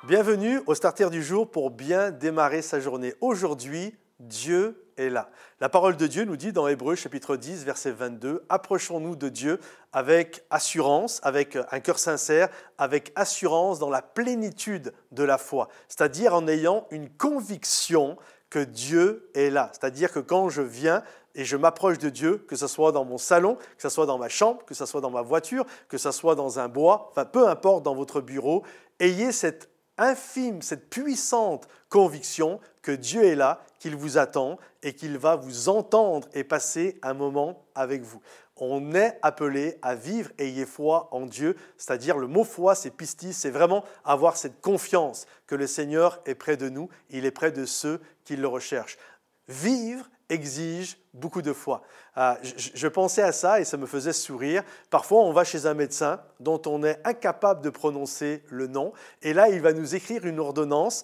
Bienvenue au Starter du jour pour bien démarrer sa journée. Aujourd'hui, Dieu est là. La parole de Dieu nous dit dans Hébreux chapitre 10, verset 22, « Approchons-nous de Dieu avec assurance, avec un cœur sincère, avec assurance dans la plénitude de la foi. » C'est-à-dire en ayant une conviction que Dieu est là. C'est-à-dire que quand je viens et je m'approche de Dieu, que ce soit dans mon salon, que ce soit dans ma chambre, que ce soit dans ma voiture, que ce soit dans un bois, enfin peu importe dans votre bureau, ayez cette infime, cette puissante conviction que Dieu est là, qu'il vous attend et qu'il va vous entendre et passer un moment avec vous. On est appelé à vivre « ayez foi en Dieu », c'est-à-dire le mot foi, c'est pistis, c'est vraiment avoir cette confiance que le Seigneur est près de nous, il est près de ceux qui le recherchent. Vivre exige beaucoup de foi. Je pensais à ça et ça me faisait sourire. Parfois, on va chez un médecin dont on est incapable de prononcer le nom et là, il va nous écrire une ordonnance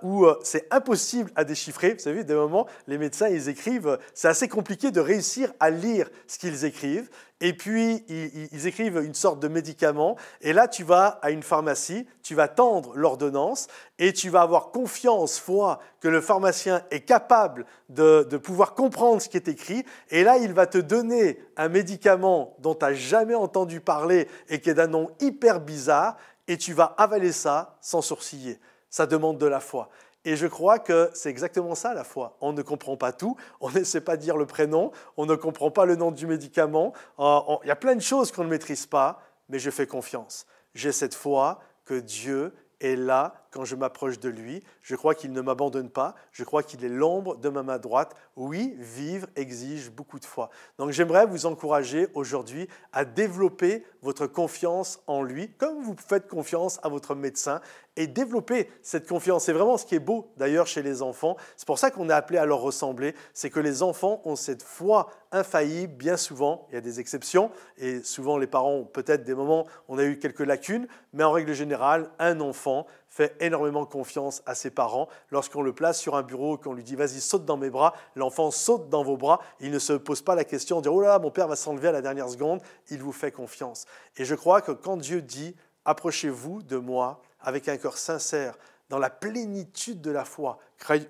où c'est impossible à déchiffrer. Vous savez, des moments, les médecins, ils écrivent, c'est assez compliqué de réussir à lire ce qu'ils écrivent. Et puis, ils écrivent une sorte de médicament. Et là, tu vas à une pharmacie, tu vas tendre l'ordonnance et tu vas avoir confiance, foi, que le pharmacien est capable de pouvoir comprendre ce qui est écrit. Et là, il va te donner un médicament dont tu n'as jamais entendu parler et qui est d'un nom hyper bizarre. Et tu vas avaler ça sans sourciller. Ça demande de la foi. Et je crois que c'est exactement ça la foi. On ne comprend pas tout, on ne sait pas dire le prénom, on ne comprend pas le nom du médicament. Il y a plein de choses qu'on ne maîtrise pas, mais je fais confiance. J'ai cette foi que Dieu est là quand je m'approche de lui. Je crois qu'il ne m'abandonne pas. Je crois qu'il est l'ombre de ma main droite. Oui, vivre exige beaucoup de foi. Donc j'aimerais vous encourager aujourd'hui à développer votre confiance en lui, comme vous faites confiance à votre médecin, et développer cette confiance. C'est vraiment ce qui est beau d'ailleurs chez les enfants. C'est pour ça qu'on est appelé à leur ressembler. C'est que les enfants ont cette foi infaillible bien souvent. Il y a des exceptions et souvent les parents ont peut-être des moments où on a eu quelques lacunes, mais en règle générale, un enfant fait énormément confiance à ses parents. Lorsqu'on le place sur un bureau et qu'on lui dit « vas-y, saute dans mes bras », l'enfant saute dans vos bras. Il ne se pose pas la question de dire « oh là, mon père va s'enlever à la dernière seconde ». Il vous fait confiance. Et je crois que quand Dieu dit « approchez-vous de moi avec un cœur sincère, dans la plénitude de la foi,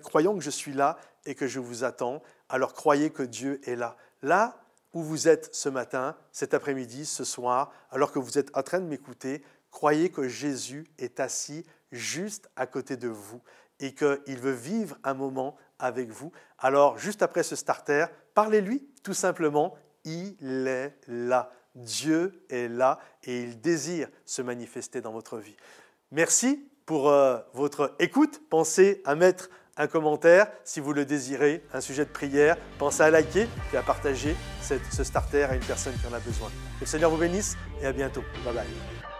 croyant que je suis là et que je vous attends », alors croyez que Dieu est là. Là où vous êtes ce matin, cet après-midi, ce soir, alors que vous êtes en train de m'écouter, croyez que Jésus est assis juste à côté de vous et qu'il veut vivre un moment avec vous. Alors, juste après ce starter, parlez-lui tout simplement, il est là. Dieu est là et il désire se manifester dans votre vie. Merci pour votre écoute. Pensez à mettre un commentaire si vous le désirez, un sujet de prière. Pensez à liker et à partager ce starter à une personne qui en a besoin. Que le Seigneur vous bénisse et à bientôt. Bye bye.